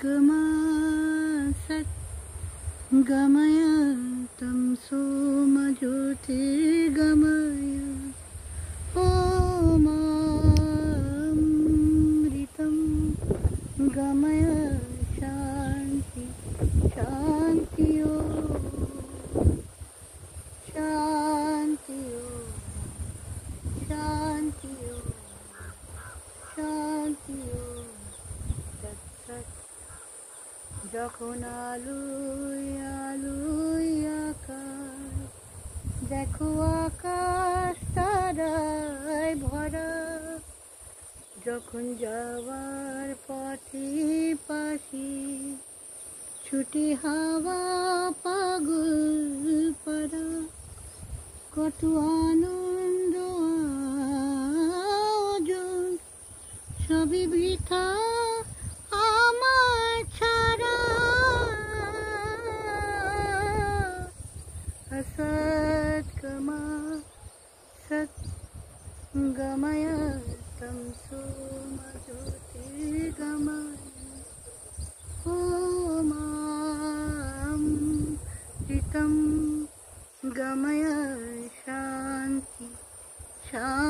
गमा सत् गमय तं सोमज्योतिर्गमय ओमामृतं गमय शान्ति शान्ति शान्ति शान्ति शान्ति तत्सत् যখন আলোয় আলোয় আকাশ দেখো আকাশ তারায় ভরা, যখন যাওয়ার পথে পাশে ছুটে হাওয়া পাগল পাড়া, কত আনন্দ আয়োজন সবই বৃথা আমার ছাড়া। असत् गमा सत् गमय तं सोमज्योतिर्गमय ओमामृतं गमय शान्ति शान्ति।